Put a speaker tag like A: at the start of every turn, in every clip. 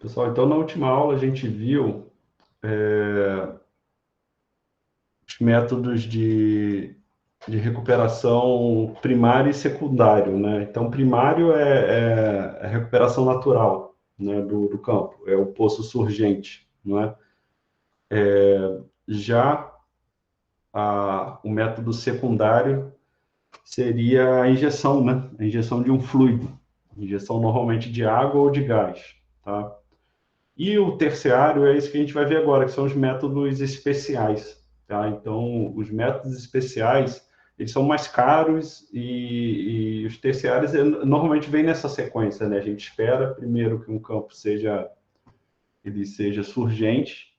A: Pessoal, então na última aula a gente viu os métodos de recuperação primário e secundário, né? Então, primário é a recuperação natural, né, do campo, é o poço surgente, não é? Já o método secundário seria a injeção, né? A injeção de um fluido, injeção normalmente de água ou de gás, tá? E o terciário é isso que a gente vai ver agora, que são os métodos especiais, tá? Então, os métodos especiais, eles são mais caros e os terciários normalmente vêm nessa sequência, né? A gente espera primeiro que um campo seja surgente,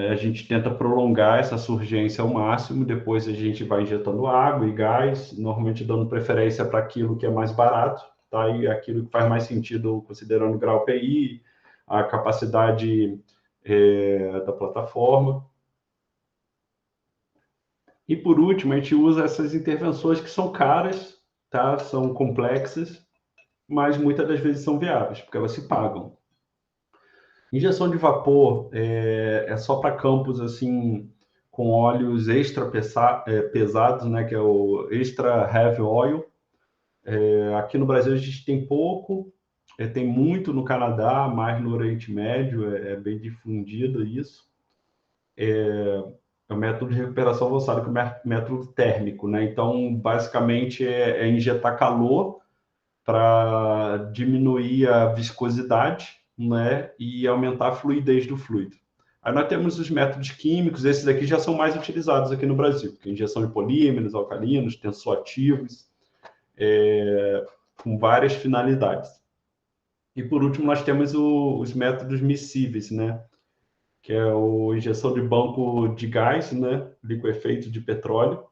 A: a gente tenta prolongar essa surgência ao máximo, depois a gente vai injetando água e gás, normalmente dando preferência para aquilo que é mais barato, tá? E aquilo que faz mais sentido considerando o grau PI, a capacidade da plataforma. E por último, a gente usa essas intervenções que são caras, tá? São complexas, mas muitas das vezes são viáveis, porque elas se pagam. Injeção de vapor é só para campos assim com óleos extra pesados, né, que é o extra heavy oil. Aqui no Brasil a gente tem pouco, tem muito no Canadá, mais no Oriente Médio, é bem difundido isso. É o método de recuperação avançado, que é o método térmico, né? Então, basicamente, é injetar calor para diminuir a viscosidade, né, e aumentar a fluidez do fluido. Aí nós temos os métodos químicos, esses aqui já são mais utilizados aqui no Brasil, que é injeção de polímeros, alcalinos, tensoativos, com várias finalidades. E por último, nós temos os métodos miscíveis, né, que é a injeção de banco de gás, né, liquefeito de petróleo,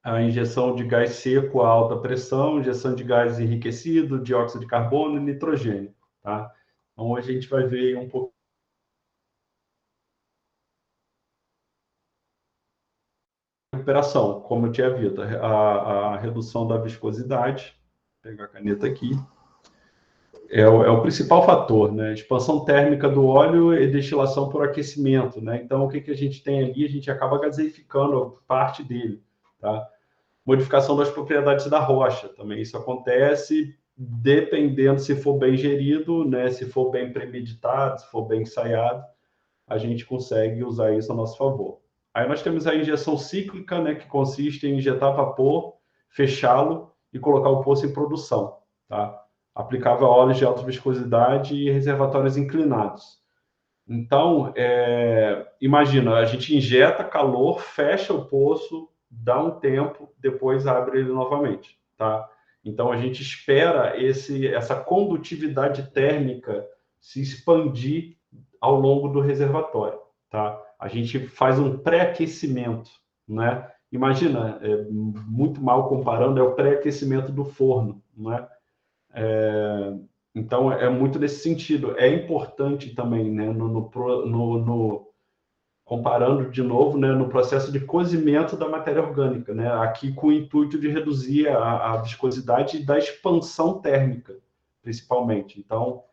A: a injeção de gás seco a alta pressão, injeção de gás enriquecido, dióxido de carbono e nitrogênio, tá? Então, hoje a gente vai ver um pouco de recuperação, como eu tinha dito, a redução da viscosidade, vou pegar a caneta aqui, é o principal fator, né? Expansão térmica do óleo e destilação por aquecimento, né? Então, o que a gente tem ali? A gente acaba gaseificando parte dele, tá? Modificação das propriedades da rocha, também isso acontece dependendo se for bem gerido, né? Se for bem premeditado, se for bem ensaiado, a gente consegue usar isso a nosso favor. Aí nós temos a injeção cíclica, né? Que consiste em injetar vapor, fechá-lo e colocar o poço em produção, tá? Aplicável a óleos de alta viscosidade e reservatórios inclinados. Então, imagina, a gente injeta calor, fecha o poço, dá um tempo, depois abre ele novamente, tá? Então, a gente espera essa condutividade térmica se expandir ao longo do reservatório, tá? A gente faz um pré-aquecimento, né? Imagina, muito mal comparando, é o pré-aquecimento do forno, né? Então, é muito nesse sentido. É importante também, né, comparando de novo, né, no processo de cozimento da matéria orgânica, né, aqui com o intuito de reduzir a viscosidade e da expansão térmica, principalmente. Então,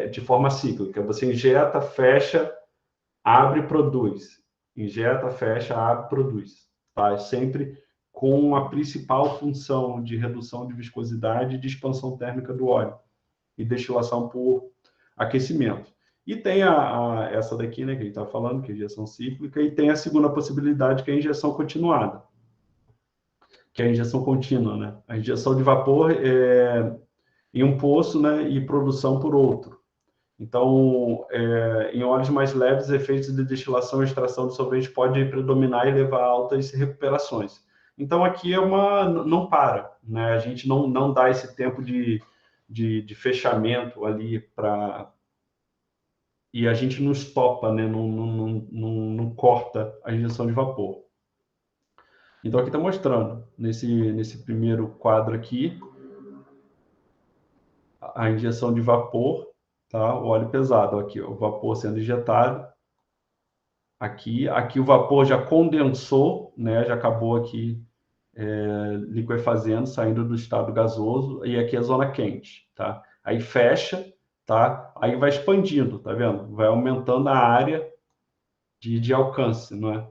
A: de forma cíclica, você injeta, fecha, abre e produz. Injeta, fecha, abre e produz. Tá? Sempre com a principal função de redução de viscosidade e de expansão térmica do óleo e destilação por aquecimento. E tem essa daqui, né, que a gente está falando, que é a injeção cíclica, e tem a segunda possibilidade, que é a injeção continuada, que é a injeção contínua, né? A injeção de vapor em um poço, né, e produção por outro. Então, em óleos mais leves, efeitos de destilação e extração de solvente podem predominar e levar a altas recuperações. Então, aqui não para, né? A gente não dá esse tempo de fechamento ali e a gente não estopa, né? Não corta a injeção de vapor. Então, aqui está mostrando, nesse primeiro quadro aqui, a injeção de vapor, tá? O óleo pesado, aqui, o vapor sendo injetado. Aqui o vapor já condensou, né? Já acabou aqui liquefazendo, saindo do estado gasoso, e aqui é a zona quente, tá? aí fecha, tá? Aí vai expandindo, tá vendo? Vai aumentando a área de alcance, não é?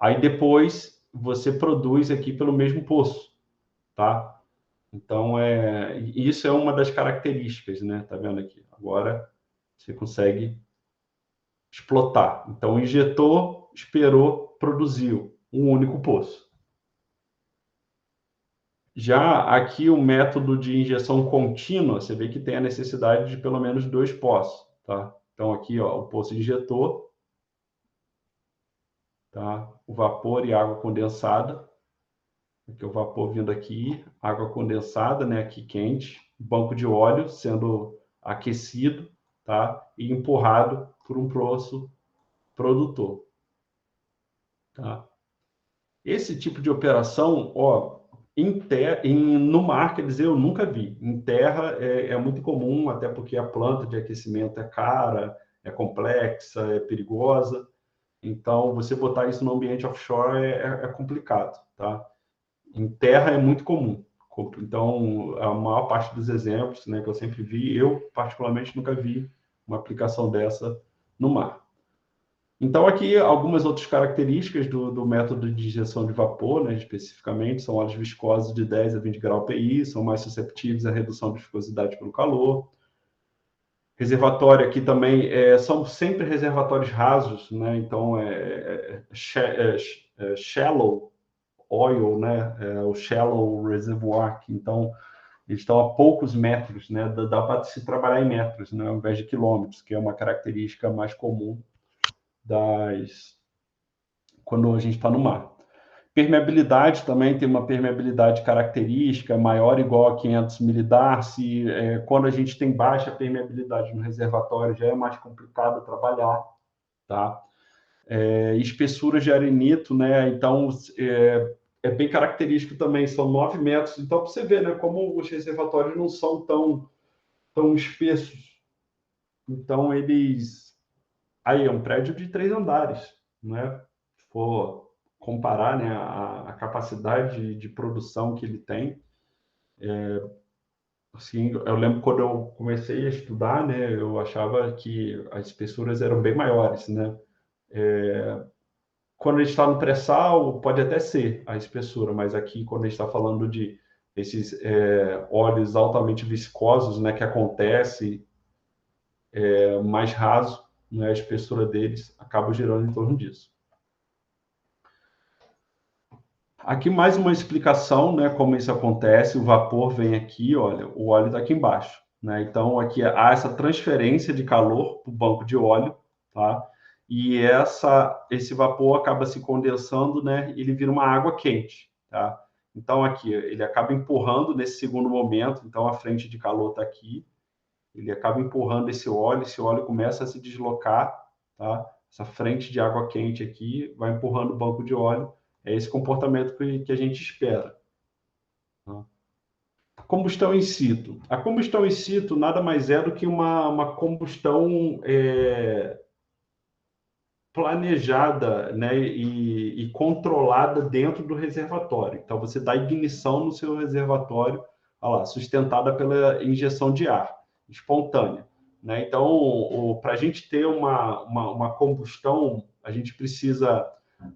A: Aí depois você produz aqui pelo mesmo poço, tá? Então, isso é uma das características, né? Tá vendo aqui? Agora você consegue explotar. Então, injetou, esperou, produziu um único poço. Já aqui o método de injeção contínua, você vê que tem a necessidade de pelo menos 2 poços, tá? Então, aqui, ó, o poço injetor, tá? O vapor e água condensada. Aqui o vapor vindo aqui, água condensada, né, aqui quente, banco de óleo sendo aquecido, tá? E empurrado por um poço produtor, tá? Esse tipo de operação, ó, no mar, quer dizer, eu nunca vi. Em terra é muito comum, até porque a planta de aquecimento é cara, é complexa, é perigosa. Então, você botar isso no ambiente offshore é complicado, tá? Em terra é muito comum. Então, a maior parte dos exemplos, né, que eu sempre vi, eu particularmente nunca vi uma aplicação dessa no mar. Então, aqui algumas outras características do método de injeção de vapor, né, especificamente, são óleos viscosos de 10 a 20 graus PI, são mais susceptíveis à redução de viscosidade pelo calor. Reservatório aqui também são sempre reservatórios rasos, né, então shallow oil, né, o shallow reservoir, então eles estão a poucos metros, né, dá para se trabalhar em metros, né, ao invés de quilômetros, que é uma característica mais comum quando a gente está no mar. Permeabilidade também tem uma permeabilidade característica maior igual a 500 milidarcy. Quando a gente tem baixa permeabilidade no reservatório, já é mais complicado trabalhar, tá? Espessuras de arenito, né? Então, é bem característico também, são 9 metros. Então, para você ver, né, como os reservatórios não são tão espessos. Então, Aí é um prédio de 3 andares, né? Se for comparar, né, a capacidade de produção que ele tem. Assim, eu lembro quando eu comecei a estudar, né, eu achava que as espessuras eram bem maiores, né? Quando a gente está no pré-sal, pode até ser a espessura, mas aqui, quando a gente está falando de esses óleos altamente viscosos, né, que acontece mais raso, né, a espessura deles acaba girando em torno disso. Aqui mais uma explicação, né, como isso acontece. O vapor vem aqui, olha, o óleo está aqui embaixo, né? Então aqui há essa transferência de calor para o banco de óleo, tá? E esse vapor acaba se condensando, né? Ele vira uma água quente, tá? Então aqui ele acaba empurrando nesse segundo momento. Então a frente de calor está aqui, ele acaba empurrando esse óleo começa a se deslocar, tá? Essa frente de água quente aqui vai empurrando o banco de óleo. É esse comportamento que a gente espera. Tá? Combustão in situ. A combustão in situ nada mais é do que uma combustão planejada, né, e controlada dentro do reservatório. Então, você dá ignição no seu reservatório, olha lá, sustentada pela injeção de ar espontânea. Né? Então, para a gente ter uma combustão, a gente precisa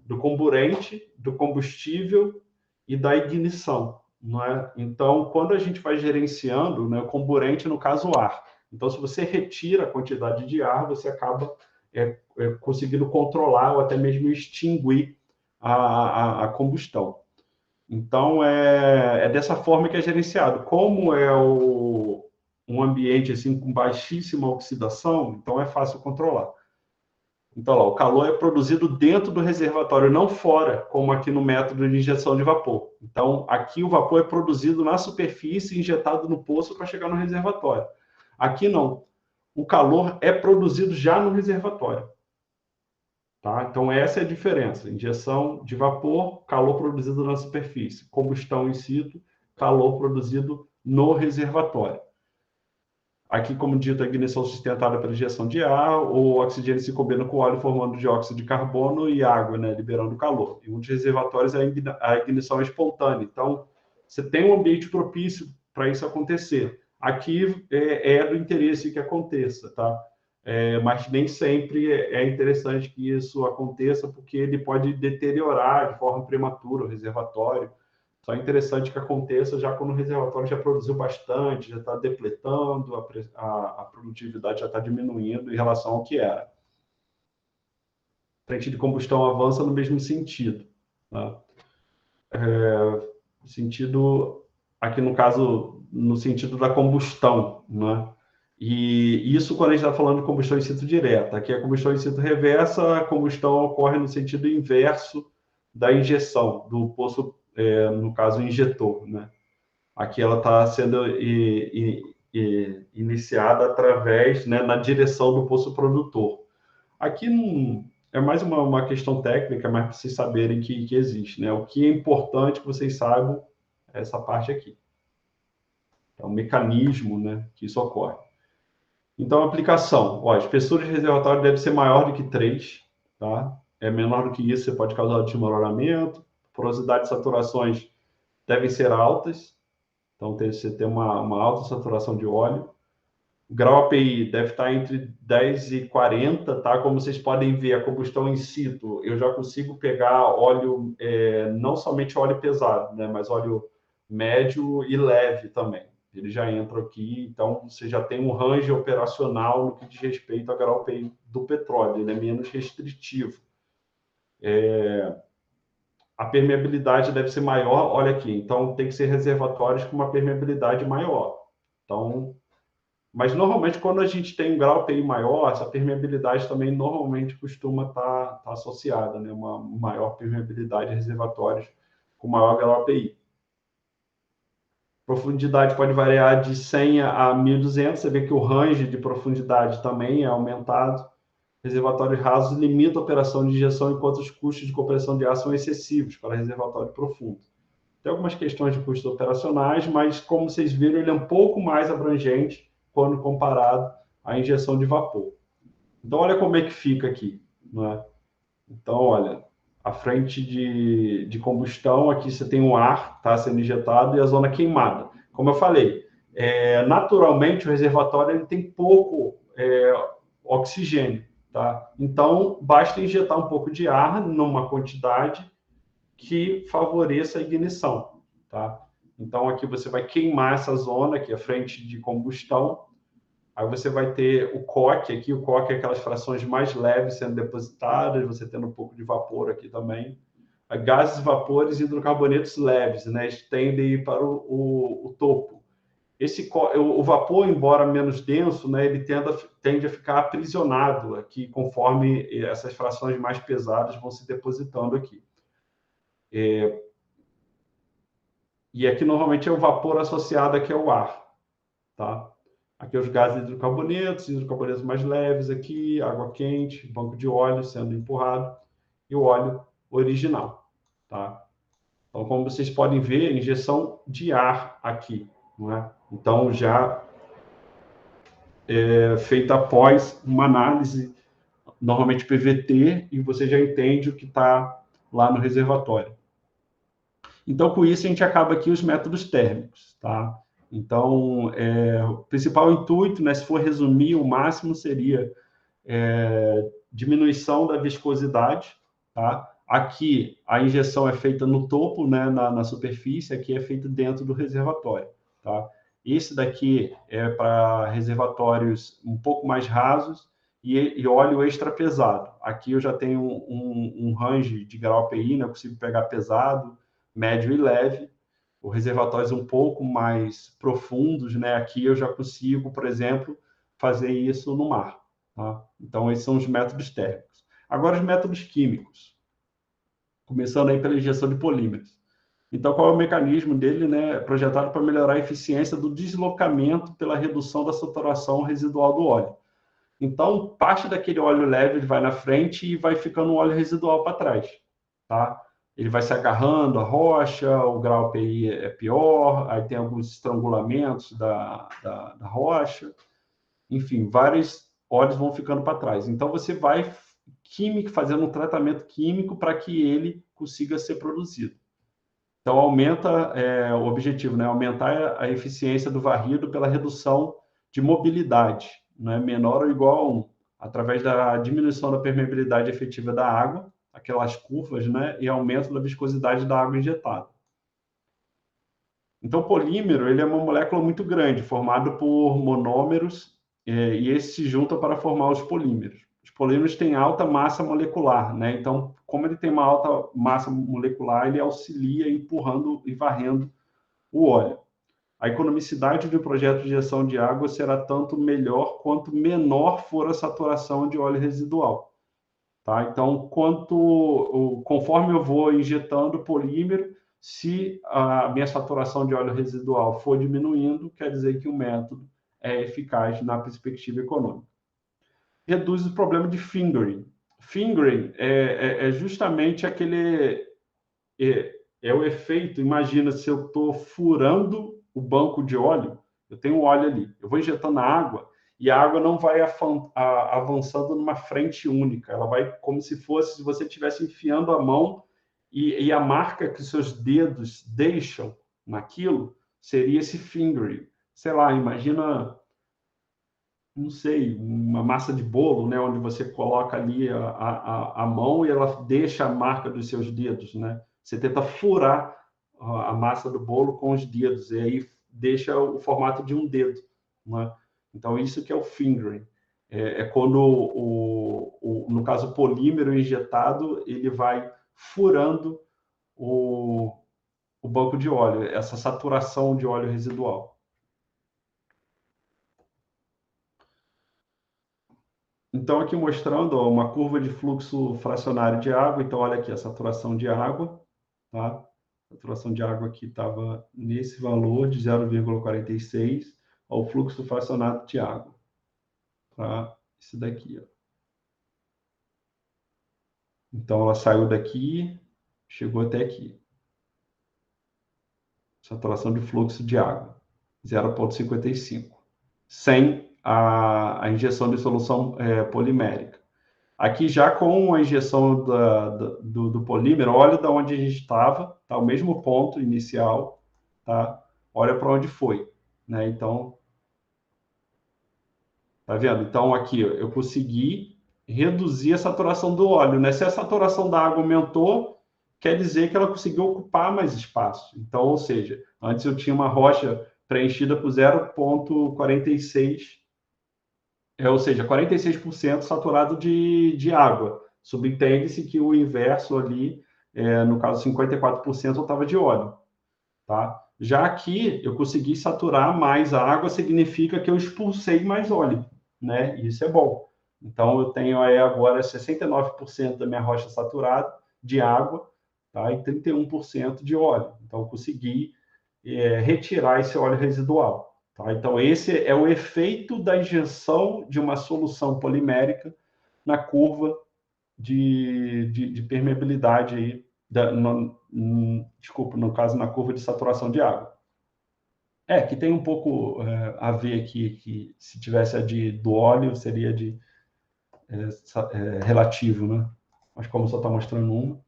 A: do comburente, do combustível e da ignição. Não é? Então, quando a gente vai gerenciando, né, o comburente, no caso, o ar. Então, se você retira a quantidade de ar, você acaba conseguindo controlar ou até mesmo extinguir a combustão. Então, é dessa forma que é gerenciado. Como é um ambiente assim com baixíssima oxidação, então é fácil controlar. Então, lá, o calor é produzido dentro do reservatório, não fora, como aqui no método de injeção de vapor. Então, aqui o vapor é produzido na superfície, injetado no poço para chegar no reservatório. Aqui não. O calor é produzido já no reservatório. Tá? Então, essa é a diferença. Injeção de vapor, calor produzido na superfície. Combustão in situ, calor produzido no reservatório. Aqui, como dito, a ignição sustentada pela injeção de ar, o oxigênio se combina com o óleo formando dióxido de carbono e água, né, liberando calor. Em muitos reservatórios, a ignição é espontânea. Então, você tem um ambiente propício para isso acontecer. aqui é do interesse que aconteça, tá? Mas nem sempre é interessante que isso aconteça, porque ele pode deteriorar de forma prematura o reservatório. Só é interessante que aconteça já quando o reservatório já produziu bastante, já está depletando, a produtividade já está diminuindo em relação ao que era. A frente de combustão avança no mesmo sentido. Tá? Sentido, aqui no caso, no sentido da combustão, né? E isso quando a gente está falando de combustão em situ direta. Aqui a combustão em situ reversa, a combustão ocorre no sentido inverso da injeção, do poço, no caso, injetor, né? Aqui ela está sendo iniciada através, né, na direção do poço produtor. Aqui não, é mais uma questão técnica, mas para vocês saberem que existe, né? O que é importante que vocês saibam é essa parte aqui. É um mecanismo, né, que isso ocorre. Então, a aplicação. Ó, a espessura de reservatório deve ser maior do que 3, tá? É menor do que isso, você pode causar desmoronamento. Porosidade de saturações devem ser altas. Então, você tem uma alta saturação de óleo. O grau API deve estar entre 10 e 40, tá? Como vocês podem ver, a combustão in situ, eu já consigo pegar óleo, não somente óleo pesado, né? Mas óleo médio e leve também. Ele já entra aqui, então você já tem um range operacional no que diz respeito ao grau API do petróleo, ele é menos restritivo. A permeabilidade deve ser maior, olha aqui, então tem que ser reservatórios com uma permeabilidade maior. Então, mas normalmente quando a gente tem um grau API maior, essa permeabilidade também normalmente costuma estar associada, né? Uma maior permeabilidade de reservatórios com maior grau API. Profundidade pode variar de 100 a 1.200, você vê que o range de profundidade também é aumentado. Reservatórios rasos limitam a operação de injeção, enquanto os custos de compressão de ar são excessivos para reservatório profundo. Tem algumas questões de custos operacionais, mas como vocês viram, ele é um pouco mais abrangente quando comparado à injeção de vapor. Então, olha como é que fica aqui. Né? Então, olha, a frente de combustão, aqui você tem o ar tá, sendo injetado e a zona queimada. Como eu falei, naturalmente o reservatório ele tem pouco oxigênio. Tá? Então, basta injetar um pouco de ar numa quantidade que favoreça a ignição. Tá? Então, aqui você vai queimar essa zona, aqui a frente de combustão. Aí você vai ter o coque aqui. O coque é aquelas frações mais leves sendo depositadas, você tendo um pouco de vapor aqui também. Gases, vapores e hidrocarbonetos leves, né? Estendem para o topo. O vapor, embora menos denso, né, ele tende a ficar aprisionado aqui conforme essas frações mais pesadas vão se depositando aqui. E aqui normalmente é o vapor associado aqui ao ar, tá? Aqui os gases hidrocarbonetos mais leves aqui, água quente, banco de óleo sendo empurrado e o óleo original, tá? Então, como vocês podem ver, injeção de ar aqui, não é? Então, já feita após uma análise, normalmente PVT, e você já entende o que está lá no reservatório. Então, com isso, a gente acaba aqui os métodos térmicos, tá? Então, o principal intuito, né, se for resumir, o máximo seria diminuição da viscosidade, tá? Aqui, a injeção é feita no topo, né, na superfície, aqui é feita dentro do reservatório, tá? Esse daqui é para reservatórios um pouco mais rasos e óleo extra pesado. Aqui eu já tenho um range de grau API, né? Eu consigo pegar pesado, médio e leve. Os reservatórios um pouco mais profundos, né? Aqui eu já consigo, por exemplo, fazer isso no mar. Tá? Então, esses são os métodos térmicos. Agora, os métodos químicos. Começando aí pela injeção de polímeros. Então, qual é o mecanismo dele? Né? É projetado para melhorar a eficiência do deslocamento pela redução da saturação residual do óleo. Então, parte daquele óleo leve ele vai na frente e vai ficando um óleo residual para trás. Tá? Ele vai se agarrando à rocha, o grau API é pior, aí tem alguns estrangulamentos da rocha. Enfim, vários óleos vão ficando para trás. Então, você vai fazendo um tratamento químico para que ele consiga ser produzido. Então, aumenta o objetivo, né? Aumentar a eficiência do varrido pela redução de mobilidade, né? Menor ou igual a 1, através da diminuição da permeabilidade efetiva da água, aquelas curvas, né? E aumento da viscosidade da água injetada. Então, o polímero ele é uma molécula muito grande, formada por monômeros, e esses se juntam para formar os polímeros. Os polímeros têm alta massa molecular, né? Então, como ele tem uma alta massa molecular, ele auxilia empurrando e varrendo o óleo. A economicidade do projeto de injeção de água será tanto melhor quanto menor for a saturação de óleo residual. Tá? Então, conforme eu vou injetando polímero, se a minha saturação de óleo residual for diminuindo, quer dizer que o método é eficaz na perspectiva econômica. Reduz o problema de fingering. Fingering é justamente aquele... É o efeito, imagina se eu estou furando o banco de óleo, eu tenho óleo ali, eu vou injetando água, e a água não vai avançando numa frente única, ela vai como se fosse se você estivesse enfiando a mão e a marca que seus dedos deixam naquilo seria esse fingering. Sei lá, imagina, não sei, uma massa de bolo, né, onde você coloca ali a mão e ela deixa a marca dos seus dedos, né? Você tenta furar a massa do bolo com os dedos, e aí deixa o formato de um dedo, né? Então, isso que é o fingering. É quando, no caso, o polímero injetado, ele vai furando o, o banco de óleo, essa saturação de óleo residual. Então, aqui mostrando ó, uma curva de fluxo fracionário de água. Então, olha aqui a saturação de água, tá? A saturação de água aqui estava nesse valor de 0,46 ao fluxo fracionado de água, tá? Esse daqui, ó. Então, ela saiu daqui, chegou até aqui. Saturação de fluxo de água, 0,55, sem a injeção de solução polimérica. Aqui já com a injeção do polímero, olha de onde a gente estava, tá? O mesmo ponto inicial, tá? Olha para onde foi, né? Então, tá vendo? Então aqui ó, eu consegui reduzir a saturação do óleo, né? Se a saturação da água aumentou, quer dizer que ela conseguiu ocupar mais espaço. Então, ou seja, antes eu tinha uma rocha preenchida por 0,46, ou seja, 46% saturado de água. Subentende-se que o inverso ali, no caso 54%, estava de óleo. Tá? Já aqui, eu consegui saturar mais a água, significa que eu expulsei mais óleo, né? Isso é bom. Então, eu tenho aí agora 69% da minha rocha saturada de água, tá? E 31% de óleo. Então, eu consegui retirar esse óleo residual. Tá? Então, esse é o efeito da injeção de uma solução polimérica na curva de permeabilidade aí, desculpa, no caso, na curva de saturação de água. Que tem um pouco a ver aqui, que se tivesse a do óleo, seria relativo, né? Mas como só está mostrando uma.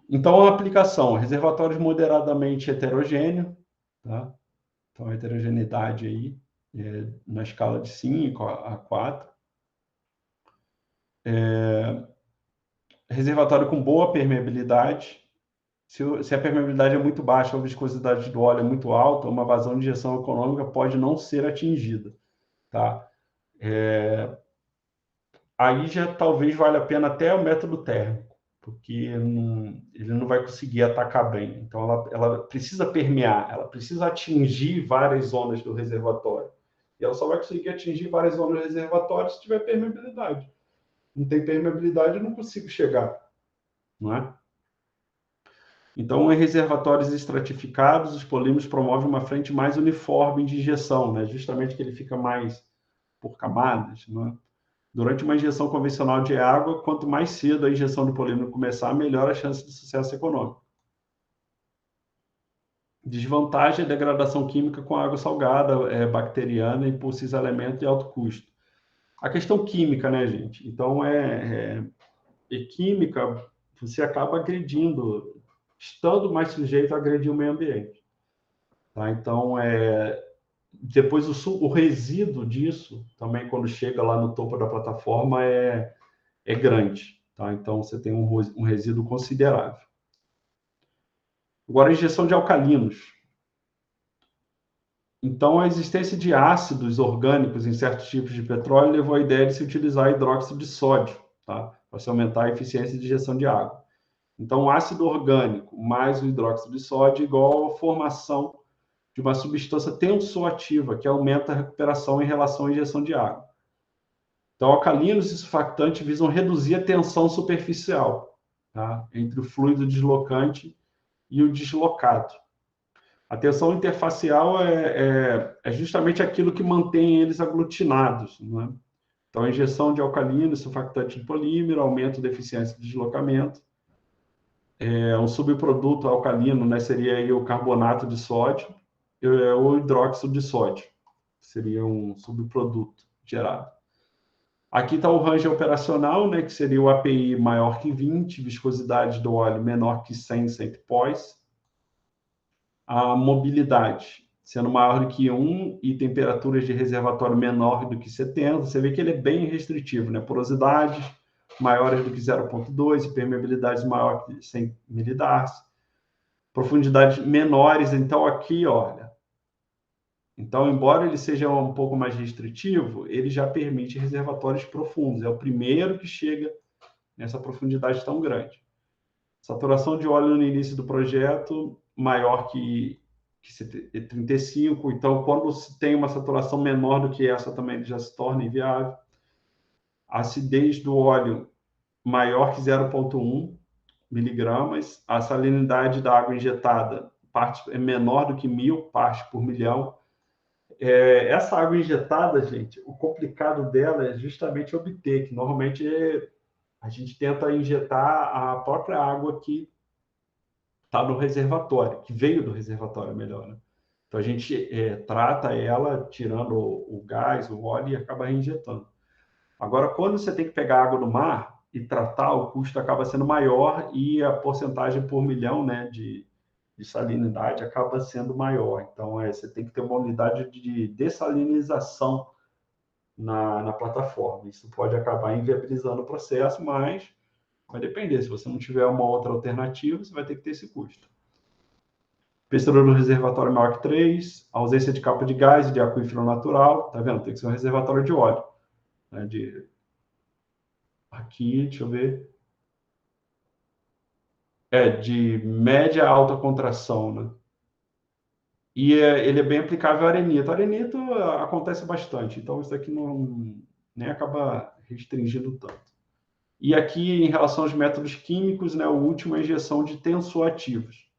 A: Então, a aplicação, reservatórios moderadamente heterogêneo, tá? Então, a heterogeneidade aí, na escala de 5 a 4. Reservatório com boa permeabilidade. Se a permeabilidade é muito baixa, a viscosidade do óleo é muito alta, uma vazão de injeção econômica pode não ser atingida. Tá? Aí já talvez valha a pena até o método térmico, porque ele não vai conseguir atacar bem. Então, ela precisa permear, ela precisa atingir várias zonas do reservatório. E ela só vai conseguir atingir várias zonas do reservatório se tiver permeabilidade. Não tem permeabilidade, eu não consigo chegar. Não é? Então, em reservatórios estratificados, os polímeros promovem uma frente mais uniforme de injeção, né? Justamente que ele fica mais por camadas. Né? Durante uma injeção convencional de água, quanto mais cedo a injeção do polímero começar, melhor a chance de sucesso econômico. Desvantagem é a degradação química com água salgada, bacteriana, e por esses elementos de alto custo. A questão química, né, gente? Então, química, você acaba agredindo estando mais sujeito a agredir o meio ambiente. Tá? Então, depois o resíduo disso, também quando chega lá no topo da plataforma, é grande. Tá? Então, você tem um resíduo considerável. Agora, a injeção de alcalinos. Então, a existência de ácidos orgânicos em certos tipos de petróleo levou à ideia de se utilizar hidróxido de sódio, tá? Para se aumentar a eficiência de injeção de água. Então, o ácido orgânico mais o hidróxido de sódio é igual à formação de uma substância tensoativa, que aumenta a recuperação em relação à injeção de água. Então, alcalinos e surfactantes visam reduzir a tensão superficial, tá? Entre o fluido deslocante e o deslocado. A tensão interfacial é justamente aquilo que mantém eles aglutinados, né? Então, a injeção de alcalino, surfactante de polímero, aumenta a eficiência de deslocamento. Um subproduto alcalino, né, seria aí o carbonato de sódio ou hidróxido de sódio. Seria um subproduto gerado. Aqui está o range operacional, né, que seria o API maior que 20, viscosidade do óleo menor que 100 centipós. A mobilidade, sendo maior do que 1 e temperaturas de reservatório menor do que 70, você vê que ele é bem restritivo, né? Porosidades maiores do que 0,2, permeabilidades maior que 100 milidars, profundidades menores. Então, aqui, olha, então, embora ele seja um pouco mais restritivo, ele já permite reservatórios profundos. É o primeiro que chega nessa profundidade tão grande. Saturação de óleo no início do projeto maior que 35, então quando se tem uma saturação menor do que essa também ele já se torna inviável. A acidez do óleo maior que 0,1 miligramas, a salinidade da água injetada é menor do que 1.000 partes por milhão. Essa água injetada, gente, o complicado dela é justamente obter, que normalmente a gente tenta injetar a própria água que está no reservatório, que veio do reservatório, melhor, né? Então, a gente trata ela, tirando o gás, o óleo, e acaba reinjetando. Agora, quando você tem que pegar água do mar e tratar, o custo acaba sendo maior e a porcentagem por milhão, né, de salinidade acaba sendo maior. Então, você tem que ter uma unidade de dessalinização na plataforma. Isso pode acabar inviabilizando o processo, mas vai depender. Se você não tiver uma outra alternativa, você vai ter que ter esse custo. Espessura do reservatório maior que 3, ausência de capa de gás e de aquífero natural. Tá vendo? Tem que ser um reservatório de óleo. Né? Aqui, deixa eu ver. De média a alta contração, né? E ele é bem aplicável ao arenito. O arenito acontece bastante, então isso aqui não nem acaba restringindo tanto. E aqui, em relação aos métodos químicos, né, o último é a injeção de tensoativos.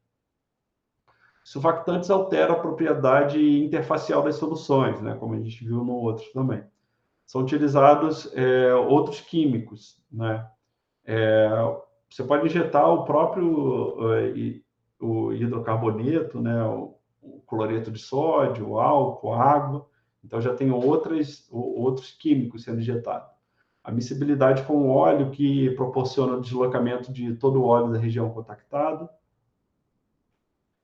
A: Surfactantes alteram a propriedade interfacial das soluções, né, como a gente viu no outro também. São utilizados outros químicos, né? Você pode injetar o próprio o hidrocarboneto, né, o cloreto de sódio, o álcool, a água. Então, já tem outros químicos sendo injetados. A miscibilidade com o óleo, que proporciona o deslocamento de todo o óleo da região contactada.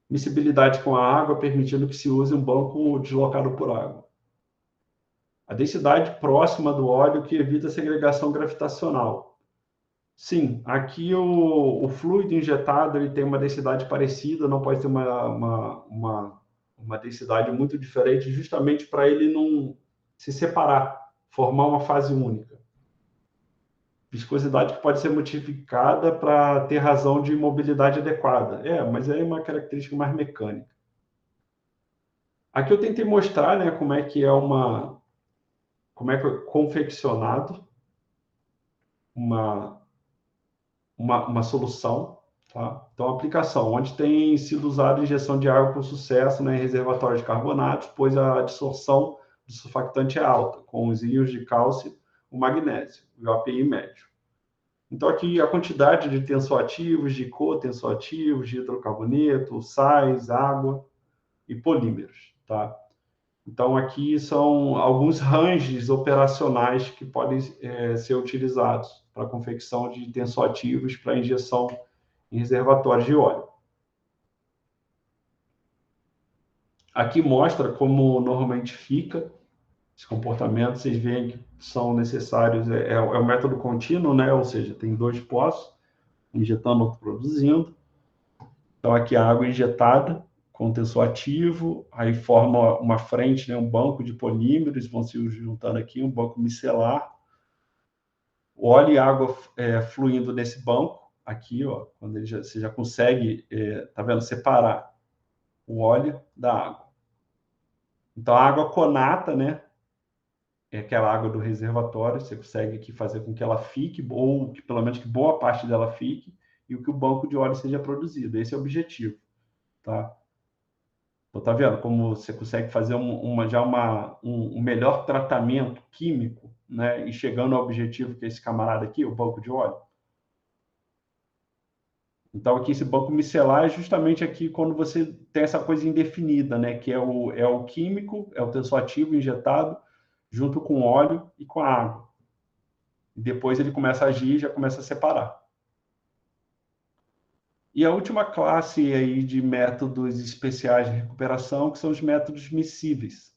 A: Miscibilidade com a água, permitindo que se use um banco deslocado por água. A densidade próxima do óleo, que evita a segregação gravitacional. Sim, aqui o fluido injetado ele tem uma densidade parecida, não pode ter uma densidade muito diferente, justamente para ele não se separar, formar uma fase única. Viscosidade que pode ser modificada para ter razão de mobilidade adequada. Mas é uma característica mais mecânica. Aqui eu tentei mostrar, né, como é que é confeccionado uma solução. Tá? Então, a aplicação, onde tem sido usada a injeção de água com sucesso, né, em reservatórios de carbonatos, pois a absorção do surfactante é alta, com os íons de cálcio, o magnésio, o API médio. Então, aqui a quantidade de tensoativos, de cotensoativos, de hidrocarboneto, sais, água e polímeros. Tá? Então, aqui são alguns ranges operacionais que podem ser utilizados para a confecção de tensoativos para injeção em reservatórios de óleo. Aqui mostra como normalmente fica esse comportamento. Vocês veem que são necessários, é o método contínuo, né? Ou seja, tem dois poços, injetando, outro produzindo. Então, aqui a água injetada com tensor ativo, aí forma uma frente, né, um banco de polímeros, vão se juntando aqui, um banco micelar. O óleo e água fluindo nesse banco, aqui, ó, quando você já consegue, tá vendo, separar o óleo da água. Então, a água conata, né, é aquela água do reservatório, você consegue aqui fazer com que ela fique, ou que pelo menos que boa parte dela fique, e o que o banco de óleo seja produzido. Esse é o objetivo, tá? Então, tá vendo como você consegue fazer um melhor tratamento químico, né? E chegando ao objetivo que é esse camarada aqui, o banco de óleo. Então, aqui esse banco micelar é justamente aqui quando você tem essa coisa indefinida, né? Que é o químico, é o tensoativo injetado junto com o óleo e com a água. E depois ele começa a agir e já começa a separar. E a última classe aí de métodos especiais de recuperação, que são os métodos miscíveis.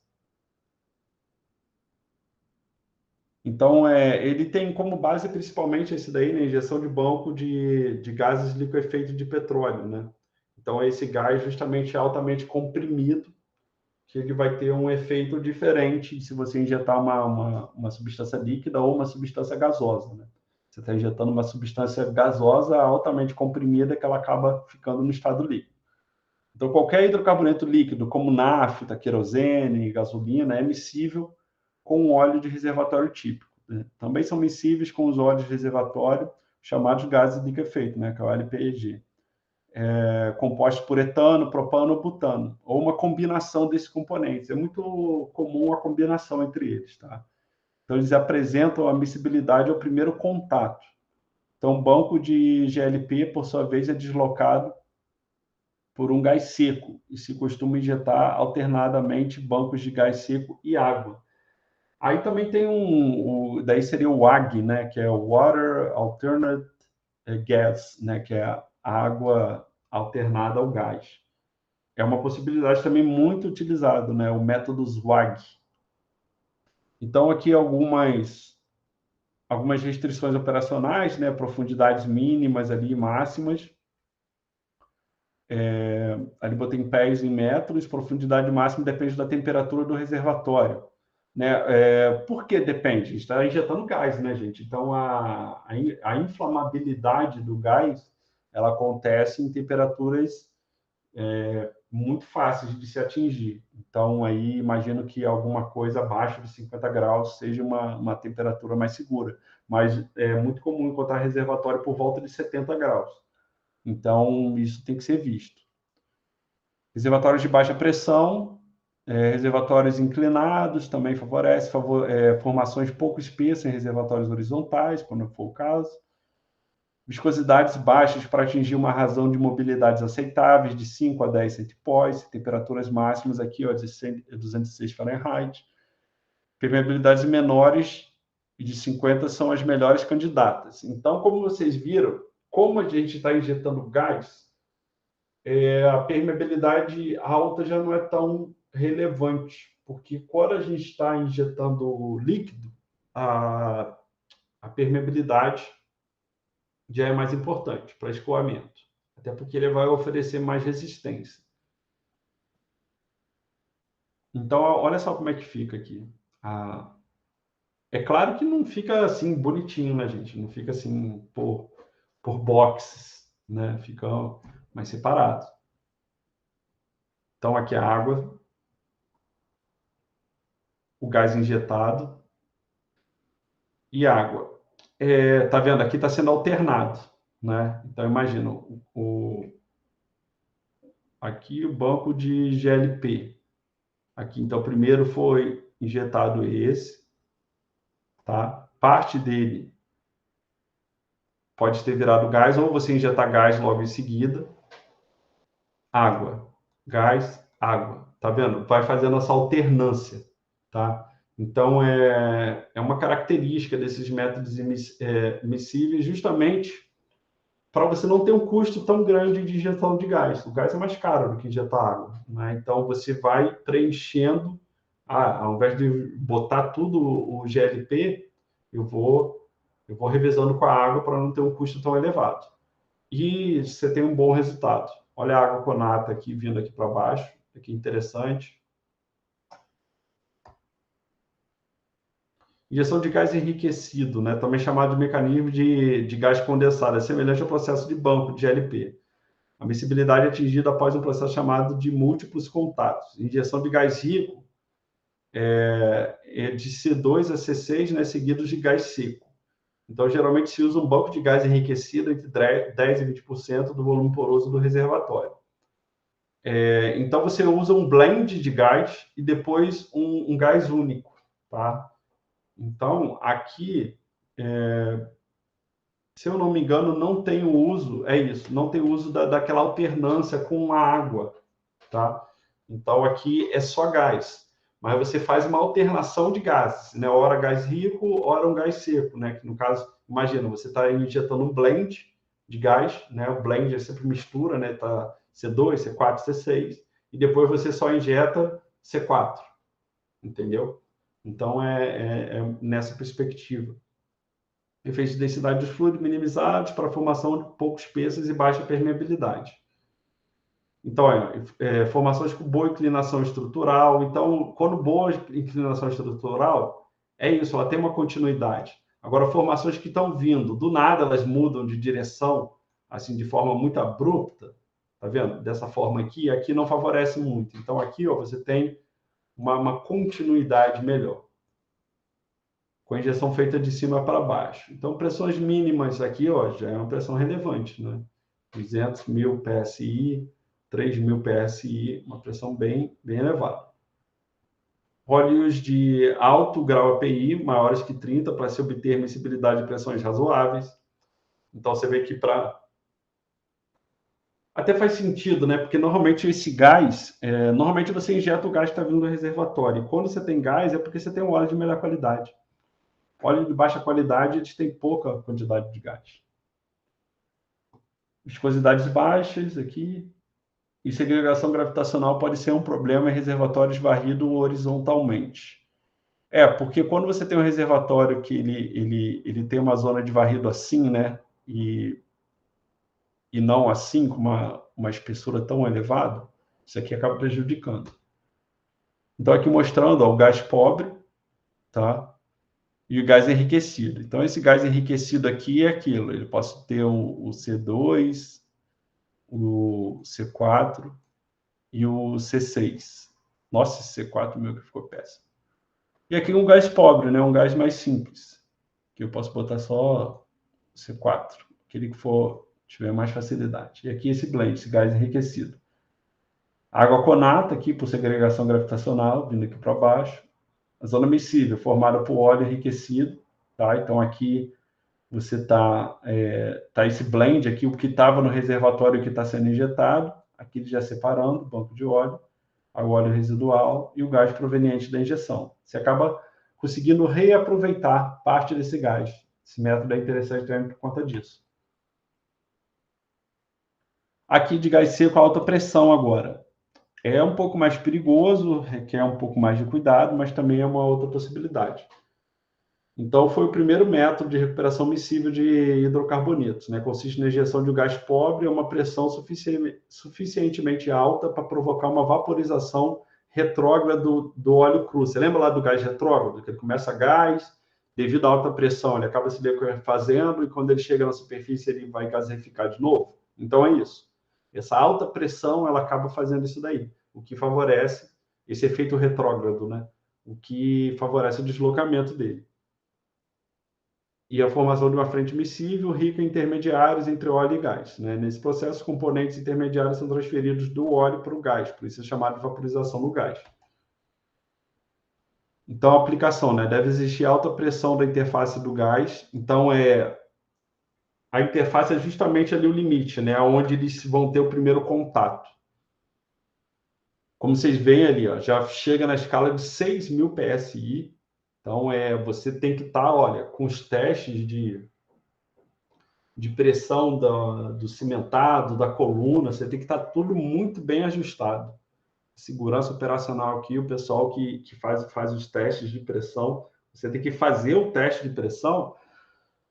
A: Então, ele tem como base principalmente esse daí, né, injeção de banco de gases de liquefeito de petróleo, né? Então, esse gás justamente é altamente comprimido, que ele vai ter um efeito diferente se você injetar uma substância líquida ou uma substância gasosa, né? Você está injetando uma substância gasosa altamente comprimida que ela acaba ficando no estado líquido. Então, qualquer hidrocarboneto líquido, como nafta, querosene, gasolina, é miscível com óleo de reservatório típico, né? Também são miscíveis com os óleos de reservatório, chamados gases de liquefeito, né, que é o LPG, compostos por etano, propano ou butano, ou uma combinação desses componentes. É muito comum a combinação entre eles, tá? Então, eles apresentam a miscibilidade ao primeiro contato. Então, o banco de GLP, por sua vez, é deslocado por um gás seco e se costuma injetar alternadamente bancos de gás seco e água. Aí também tem daí seria o WAG, né, que é o Water Alternate Gas, né, que é a água alternada ao gás. É uma possibilidade também muito utilizada, né, o método SWAG. Então aqui algumas restrições operacionais, né, profundidades mínimas ali máximas. Ali botei em pés em metros, profundidade máxima depende da temperatura do reservatório, né? Por que depende? A gente está injetando gás, né, gente? Então, a inflamabilidade do gás, ela acontece em temperaturas muito fáceis de se atingir. Então, aí, imagino que alguma coisa abaixo de 50 graus seja uma temperatura mais segura. Mas é muito comum encontrar reservatório por volta de 70 graus. Então, isso tem que ser visto. Reservatórios de baixa pressão, reservatórios inclinados também favorece, formações pouco espessas em reservatórios horizontais, quando for o caso. Viscosidades baixas para atingir uma razão de mobilidades aceitáveis, de 5 a 10 centipós, temperaturas máximas aqui, ó, de 206 Fahrenheit. Permeabilidades menores de 50 são as melhores candidatas. Então, como vocês viram, como a gente está injetando gás, a permeabilidade alta já não é tão relevante, porque quando a gente está injetando líquido, a, a permeabilidade já é mais importante para escoamento, até porque ele vai oferecer mais resistência. Então, olha só como é que fica aqui. É claro que não fica assim bonitinho, né, gente? Não fica assim por boxes, né? Fica mais separado. Então, aqui a água, o gás injetado e água. Tá vendo? Aqui está sendo alternado, né? Então, imagina, aqui o banco de GLP. Aqui, então, primeiro foi injetado esse, tá? Parte dele pode ter virado gás, ou você injetar gás logo em seguida. Água, gás, água. Tá vendo? Vai fazendo essa alternância, tá? Então, é uma característica desses métodos miscíveis, justamente para você não ter um custo tão grande de injeção de gás. O gás é mais caro do que injetar água, né? Então, você vai preenchendo, ao invés de botar tudo o GLP, eu vou revezando com a água para não ter um custo tão elevado. E você tem um bom resultado. Olha a água Conata aqui, vindo aqui para baixo, aqui interessante. Injeção de gás enriquecido, né? Também chamado de mecanismo de gás condensado, é semelhante ao processo de banco de GLP. A miscibilidade é atingida após um processo chamado de múltiplos contatos. Injeção de gás rico é de C2 a C6, né, seguidos de gás seco. Então, geralmente se usa um banco de gás enriquecido entre 10% e 20% do volume poroso do reservatório. Então, você usa um blend de gás e depois um gás único, tá? Então, aqui, se eu não me engano, não tem o uso, é isso, não tem o uso daquela alternância com a água, tá? Então, aqui é só gás, mas você faz uma alternação de gases, né? Ora gás rico, ora um gás seco, né? Que no caso, imagina, você está injetando um blend de gás, né? O blend é sempre mistura, né? Tá C2, C4, C6, e depois você só injeta C4, entendeu? Então, é nessa perspectiva. Efeitos de densidade dos fluidos minimizados para a formação de poucos pesos e baixa permeabilidade. Então, formações com boa inclinação estrutural. Então, quando boa inclinação estrutural, é isso, ela tem uma continuidade. Agora, formações que estão vindo, do nada elas mudam de direção, assim, de forma muito abrupta, tá vendo? Dessa forma aqui não favorece muito. Então, aqui, ó, você tem uma continuidade melhor, com a injeção feita de cima para baixo. Então, pressões mínimas aqui, ó, já é uma pressão relevante, né? 200 mil PSI, 3 mil PSI, uma pressão bem elevada. Óleos de alto grau API, maiores que 30, para se obter miscibilidade de pressões razoáveis. Então, você vê que até faz sentido, né? Porque normalmente esse gás, normalmente você injeta o gás que está vindo do reservatório. E quando você tem gás, é porque você tem um óleo de melhor qualidade. Óleo de baixa qualidade, eles têm pouca quantidade de gás. Viscosidades baixas aqui. E segregação gravitacional pode ser um problema em reservatórios varridos horizontalmente. Porque quando você tem um reservatório que ele tem uma zona de varrido assim, né? E não assim, com uma espessura tão elevada, isso aqui acaba prejudicando. Então, aqui mostrando ó, o gás pobre, tá? E o gás enriquecido. Então, esse gás enriquecido aqui é aquilo. Ele pode ter o C2, o C4 e o C6. Nossa, esse C4 meu que ficou péssimo. E aqui um gás pobre, né? Um gás mais simples, que eu posso botar só C4, aquele que tiver mais facilidade. E aqui esse blend, esse gás enriquecido. Água conata aqui por segregação gravitacional, vindo aqui para baixo. A zona miscível, formada por óleo enriquecido, tá? Então aqui você tá esse blend aqui, o que estava no reservatório que está sendo injetado, aqui já separando, banco de óleo, o óleo residual e o gás proveniente da injeção. Você acaba conseguindo reaproveitar parte desse gás. Esse método é interessante também por conta disso. Aqui de gás seco a alta pressão agora. É um pouco mais perigoso, requer um pouco mais de cuidado, mas também é uma outra possibilidade. Então, foi o primeiro método de recuperação miscível de hidrocarbonetos, né? Consiste na injeção de um gás pobre a uma pressão suficientemente alta para provocar uma vaporização retrógrada do óleo cru. Você lembra lá do gás retrógrado? Que ele começa gás, devido à alta pressão, ele acaba se liquefazendo e quando ele chega na superfície ele vai gaseificar de novo. Então, é isso. Essa alta pressão, ela acaba fazendo isso daí, o que favorece esse efeito retrógrado, né? O que favorece o deslocamento dele. E a formação de uma frente miscível rica em intermediários entre óleo e gás, né? Nesse processo, componentes intermediários são transferidos do óleo para o gás, por isso é chamado de vaporização no gás. Então, a aplicação, né? Deve existir alta pressão da interface do gás. Então, a interface é justamente ali o limite, né? Onde eles vão ter o primeiro contato. Como vocês veem ali, ó, já chega na escala de 6.000 PSI. Então, você tem que estar, olha, com os testes de pressão do cimentado, da coluna, você tem que estar tudo muito bem ajustado. Segurança operacional aqui, o pessoal que faz os testes de pressão, você tem que fazer o teste de pressão.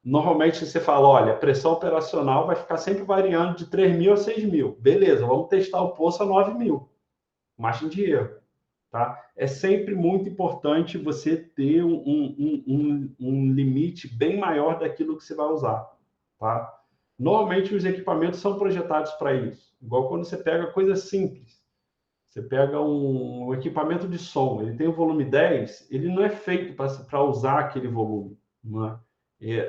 A: Normalmente você fala, olha, a pressão operacional vai ficar sempre variando de 3.000 a 6.000. Beleza, vamos testar o poço a 9.000. Margem de erro. Tá? É sempre muito importante você ter um limite bem maior daquilo que você vai usar. Tá? Normalmente os equipamentos são projetados para isso. Igual quando você pega coisas simples. Você pega um equipamento de som, ele tem o volume 10, ele não é feito para usar aquele volume. Né?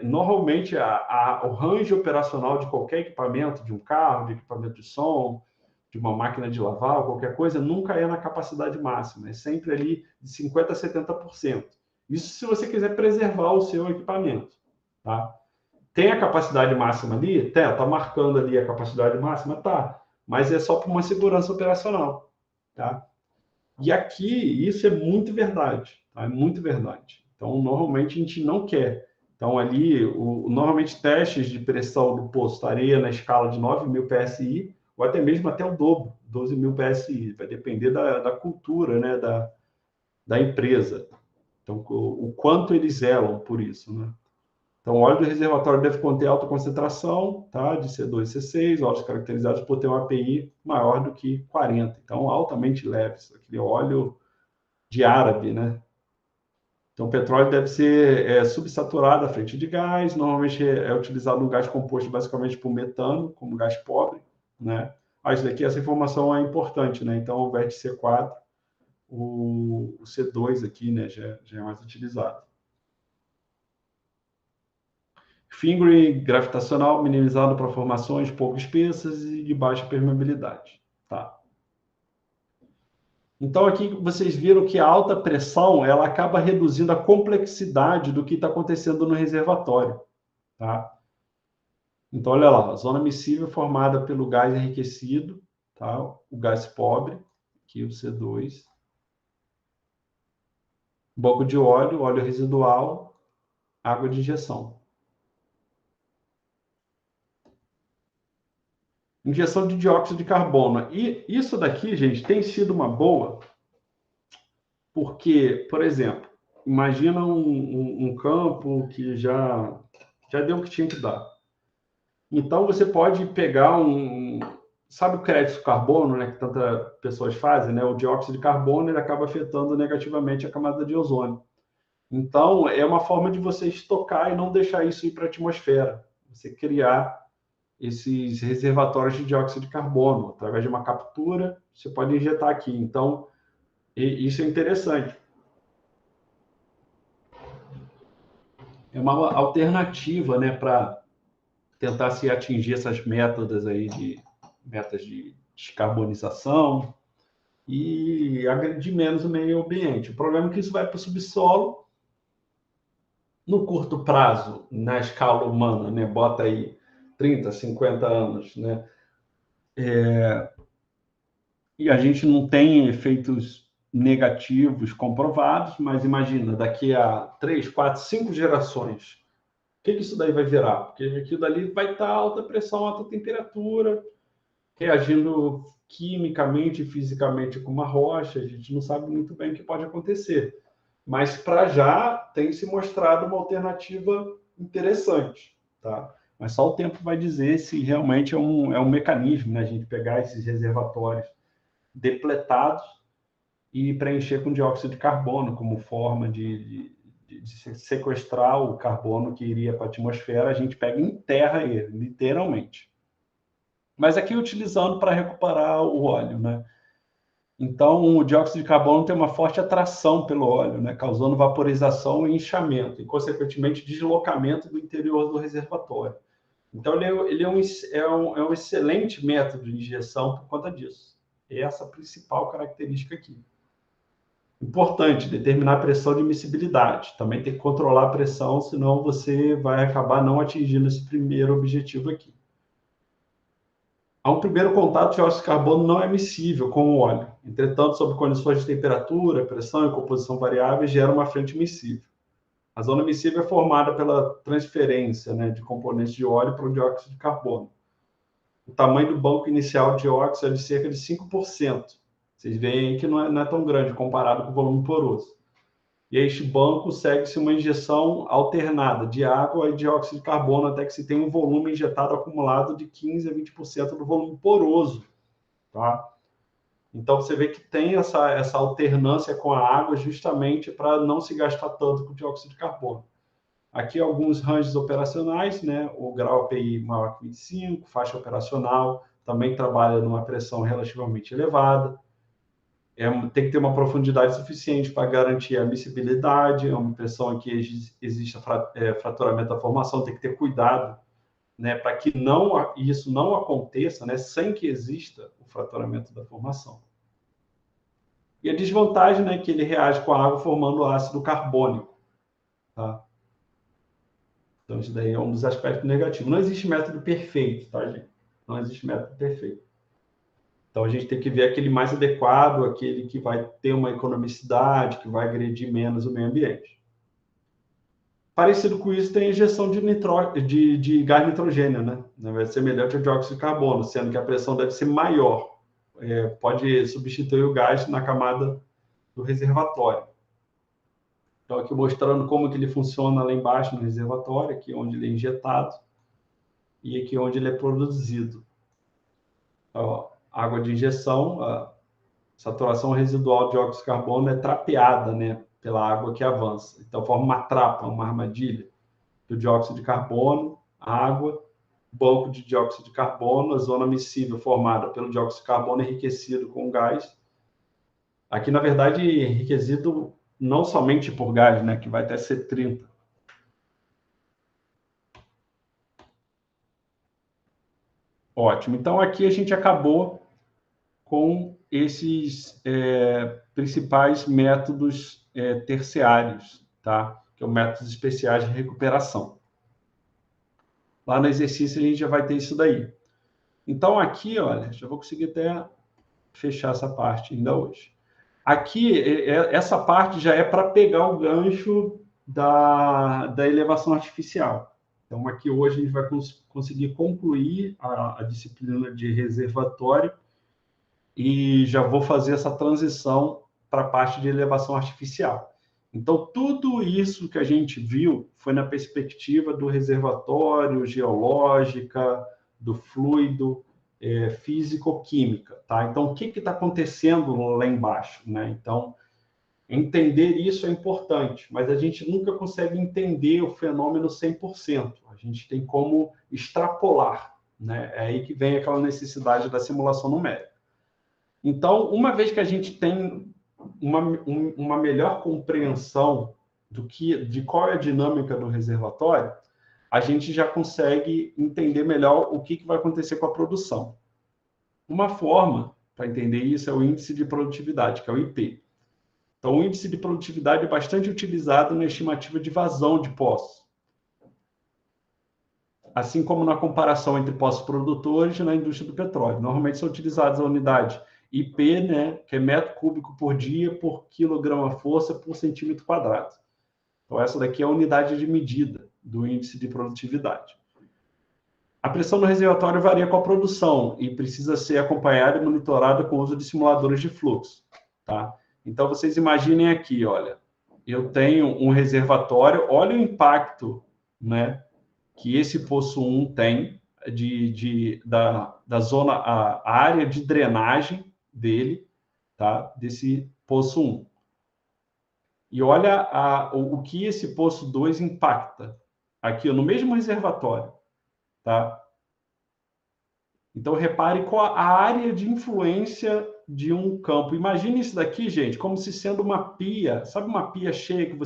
A: Normalmente, o range operacional de qualquer equipamento, de um carro, de equipamento de som, de uma máquina de lavar, ou qualquer coisa, nunca é na capacidade máxima, é sempre ali de 50% a 70%. Isso se você quiser preservar o seu equipamento. Tá? Tem a capacidade máxima ali? Tá marcando ali a capacidade máxima? Tá. Mas é só para uma segurança operacional. Tá? E aqui, isso é muito verdade. Tá? É muito verdade. Então, normalmente, a gente não quer. Então, ali, normalmente, testes de pressão do poço estaria na escala de 9.000 PSI, ou até mesmo até o dobro, 12.000 PSI. Vai depender da cultura, né, da empresa. Então, o quanto eles zelam por isso, né? Então, o óleo do reservatório deve conter alta concentração, tá? De C2 e C6, óleos caracterizados por ter um API maior do que 40. Então, altamente leves, aquele óleo de árabe, né? Então, o petróleo deve ser subsaturado à frente de gás, normalmente é utilizado um gás composto basicamente por metano, como gás pobre, né? Isso daqui, essa informação é importante, né? Então, ao invés de C4, o C2 aqui, né, já é mais utilizado. Fingering gravitacional minimizado para formações pouco espessas e de baixa permeabilidade. Tá. Então, aqui vocês viram que a alta pressão ela acaba reduzindo a complexidade do que está acontecendo no reservatório. Tá? Então, olha lá, a zona miscível formada pelo gás enriquecido, tá? O gás pobre, aqui o C2, banco de óleo, óleo residual, água de injeção. Injeção de dióxido de carbono. E isso daqui, gente, tem sido uma boa, porque, por exemplo, imagina um campo que já deu o que tinha que dar. Então, você pode pegar sabe o crédito carbono, né, que tantas pessoas fazem, né? O dióxido de carbono ele acaba afetando negativamente a camada de ozônio. Então, é uma forma de você estocar e não deixar isso ir para a atmosfera. Você criar esses reservatórios de dióxido de carbono. Através de uma captura, você pode injetar aqui. Então, isso é interessante. É uma alternativa, né, para tentar se atingir essas metas aí metas de descarbonização e agredir menos o meio ambiente. O problema é que isso vai para o subsolo no curto prazo, na escala humana, né? Bota aí 30, 50 anos, né? E a gente não tem efeitos negativos comprovados, mas imagina, daqui a 3, 4, 5 gerações, o que isso daí vai virar? Porque aquilo dali vai estar alta pressão, alta temperatura, reagindo quimicamente e fisicamente com uma rocha, a gente não sabe muito bem o que pode acontecer. Mas para já tem se mostrado uma alternativa interessante, tá? Mas só o tempo vai dizer se realmente é um mecanismo, né? A gente pegar esses reservatórios depletados e preencher com dióxido de carbono como forma de sequestrar o carbono que iria para a atmosfera, a gente pega em terra ele, literalmente. Mas aqui utilizando para recuperar o óleo, né? Então, o dióxido de carbono tem uma forte atração pelo óleo, né? Causando vaporização e inchamento, e, consequentemente, deslocamento do interior do reservatório. Então, ele é um excelente método de injeção por conta disso. Essa é a principal característica aqui. Importante, determinar a pressão de miscibilidade. Também tem que controlar a pressão, senão você vai acabar não atingindo esse primeiro objetivo aqui. A um primeiro contato, o dióxido de carbono não é miscível com o óleo. Entretanto, sob condições de temperatura, pressão e composição variáveis, gera uma frente miscível. A zona miscível é formada pela transferência, né, de componentes de óleo para o dióxido de carbono. O tamanho do banco inicial de óxido é de cerca de 5%. Vocês veem que não é tão grande comparado com o volume poroso. E este banco segue-se uma injeção alternada de água e dióxido de carbono até que se tenha um volume injetado acumulado de 15% a 20% do volume poroso. Tá? Então, você vê que tem essa alternância com a água justamente para não se gastar tanto com o dióxido de carbono. Aqui alguns ranges operacionais, né? O grau API maior que 25, faixa operacional, também trabalha numa pressão relativamente elevada. Tem que ter uma profundidade suficiente para garantir a miscibilidade, é uma pressão em que existe fraturamento da formação, tem que ter cuidado, né, para que isso não aconteça, né, sem que exista o fraturamento da formação. E a desvantagem, né, é que ele reage com a água formando ácido carbônico. Tá? Então, isso daí é um dos aspectos negativos. Não existe método perfeito, tá, gente? Não existe método perfeito. Então, a gente tem que ver aquele mais adequado, aquele que vai ter uma economicidade, que vai agredir menos o meio ambiente. Parecido com isso, tem a injeção de gás nitrogênio, né? Vai ser semelhante ao dióxido de carbono, sendo que a pressão deve ser maior. Pode substituir o gás na camada do reservatório. Então, aqui mostrando como que ele funciona lá embaixo no reservatório, aqui onde ele é injetado e aqui onde ele é produzido. Então, água de injeção, a saturação residual de dióxido de carbono é trapeada, né, pela água que avança. Então, forma uma trapa, uma armadilha do dióxido de carbono, água, banco de dióxido de carbono, a zona miscível formada pelo dióxido de carbono enriquecido com gás. Aqui, na verdade, enriquecido não somente por gás, né, que vai até ser 30. Ótimo. Então, aqui a gente acabou com esses principais métodos terciários, tá? Que são métodos especiais de recuperação. Lá no exercício a gente já vai ter isso daí. Então, aqui, olha, já vou conseguir até fechar essa parte ainda hoje. Aqui, essa parte já é para pegar o gancho da elevação artificial. Então, aqui hoje a gente vai conseguir concluir a disciplina de reservatório e já vou fazer essa transição para a parte de elevação artificial. Então, tudo isso que a gente viu foi na perspectiva do reservatório, geológica, do fluido, físico-química. Tá? Então, o que está acontecendo lá embaixo? Né? Então, entender isso é importante, mas a gente nunca consegue entender o fenômeno 100%. A gente tem como extrapolar. Né? É aí que vem aquela necessidade da simulação numérica. Então, uma vez que a gente tem uma melhor compreensão de qual é a dinâmica do reservatório, a gente já consegue entender melhor o que vai acontecer com a produção. Uma forma para entender isso é o índice de produtividade, que é o IP. Então, o índice de produtividade é bastante utilizado na estimativa de vazão de poços, assim como na comparação entre poços produtores na indústria do petróleo. Normalmente são utilizadas a unidade IP, né, que é metro cúbico por dia por quilograma-força por centímetro quadrado. Então, essa daqui é a unidade de medida do índice de produtividade. A pressão no reservatório varia com a produção e precisa ser acompanhada e monitorada com o uso de simuladores de fluxo. Tá? Então, vocês imaginem aqui, olha, eu tenho um reservatório, olha o impacto, né, que esse poço 1 tem da zona, a área de drenagem dele, tá? Desse poço 1. E olha o que esse poço 2 impacta aqui no mesmo reservatório, tá? Então, repare qual a área de influência de um campo. Imagine isso daqui, gente, como se sendo uma pia. Sabe uma pia cheia que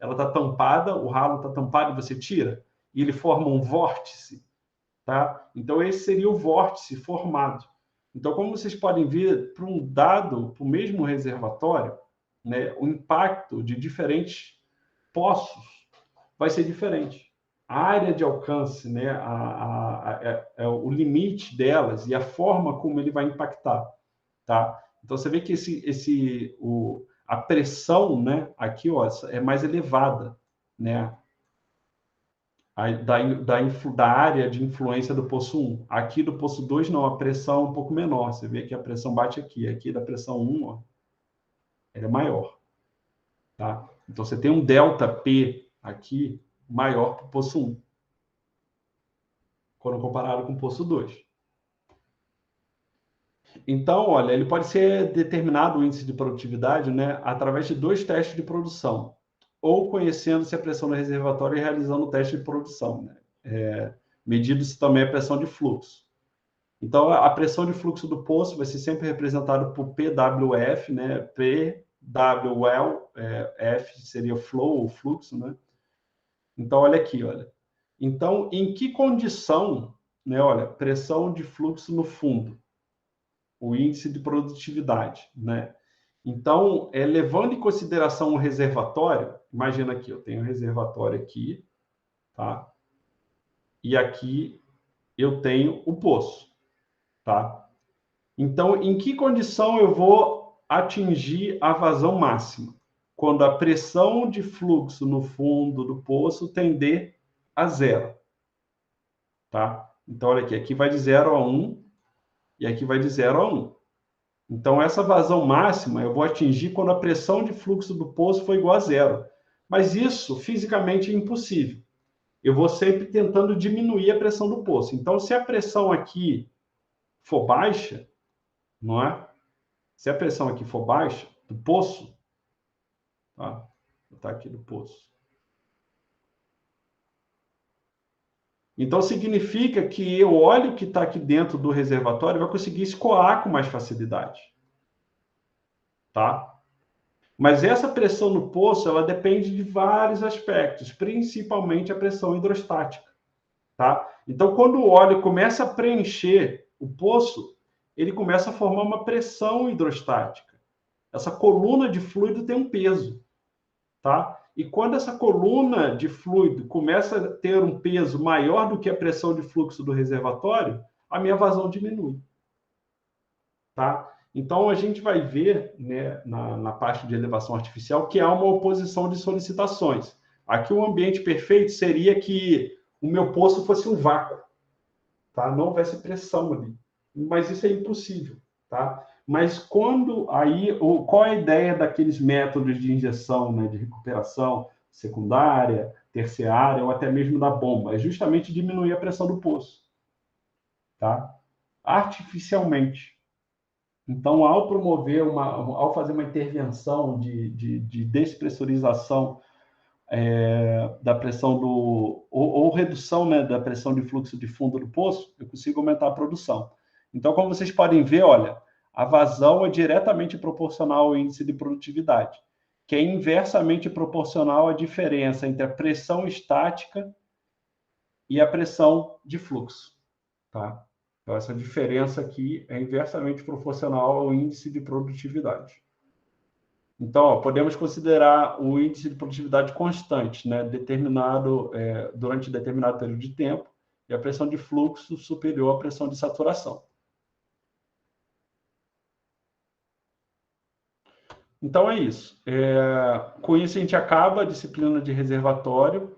A: ela está tampada, o ralo está tampado e você tira? E ele forma um vórtice, tá? Então, esse seria o vórtice formado. Então, como vocês podem ver, para o mesmo reservatório, né, o impacto de diferentes poços vai ser diferente. A área de alcance, né, o limite delas e a forma como ele vai impactar, tá? Então você vê que a pressão, né, aqui, ó, é mais elevada, né, da área de influência do poço 1. Aqui do poço 2, não, a pressão é um pouco menor. Você vê que a pressão bate aqui. Aqui da pressão 1, ó, ela é maior. Tá? Então, você tem um delta P aqui maior para o poço 1, quando comparado com o poço 2. Então, olha, ele pode ser determinado, o índice de produtividade, né, através de 2 testes de produção, ou conhecendo se a pressão do reservatório e realizando o teste de produção, né? Medindo-se também a pressão de fluxo. Então, a pressão de fluxo do poço vai ser sempre representada por PWF, né? PWL, F seria flow ou fluxo, né? Então, olha aqui, olha. Então, em que condição, né? Olha, pressão de fluxo no fundo, o índice de produtividade, né? Então, levando em consideração o reservatório, imagina aqui, eu tenho um reservatório aqui, tá? E aqui eu tenho o poço, tá? Então, em que condição eu vou atingir a vazão máxima? Quando a pressão de fluxo no fundo do poço tender a zero, tá? Então, olha aqui, aqui vai de 0 a 1 e aqui vai de 0 a 1. Então, essa vazão máxima eu vou atingir quando a pressão de fluxo do poço for igual a zero. Mas isso fisicamente é impossível. Eu vou sempre tentando diminuir a pressão do poço. Então, se a pressão aqui for baixa, não é? Se a pressão aqui for baixa, do poço, tá? Vou botar aqui do poço. Então, significa que o óleo que está aqui dentro do reservatório vai conseguir escoar com mais facilidade, tá? Mas essa pressão no poço, ela depende de vários aspectos, principalmente a pressão hidrostática, tá? Então, quando o óleo começa a preencher o poço, ele começa a formar uma pressão hidrostática. Essa coluna de fluido tem um peso, tá? E quando essa coluna de fluido começa a ter um peso maior do que a pressão de fluxo do reservatório, a minha vazão diminui, tá? Então, a gente vai ver, né, na parte de elevação artificial que há uma oposição de solicitações. Aqui o ambiente perfeito seria que o meu poço fosse um vácuo, tá? Não houvesse pressão ali. Mas isso é impossível, tá? Mas quando aí, qual é a ideia daqueles métodos de injeção, né, de recuperação secundária, terciária ou até mesmo da bomba? É justamente diminuir a pressão do poço, tá? Artificialmente. Então, ao fazer uma intervenção de despressurização da pressão ou redução, né, da pressão de fluxo de fundo do poço, eu consigo aumentar a produção. Então, como vocês podem ver, olha, a vazão é diretamente proporcional ao índice de produtividade, que é inversamente proporcional à diferença entre a pressão estática e a pressão de fluxo, tá? Então, essa diferença aqui é inversamente proporcional ao índice de produtividade. Então, ó, podemos considerar o índice de produtividade constante, né, determinado durante determinado período de tempo, e a pressão de fluxo superior à pressão de saturação. Então, é isso. Com isso, a gente acaba a disciplina de reservatório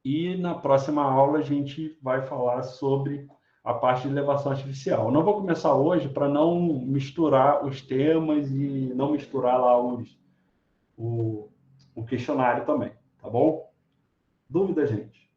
A: e na próxima aula a gente vai falar sobre a parte de elevação artificial. Eu não vou começar hoje para não misturar os temas e não misturar lá o questionário também, tá bom? Dúvida, gente?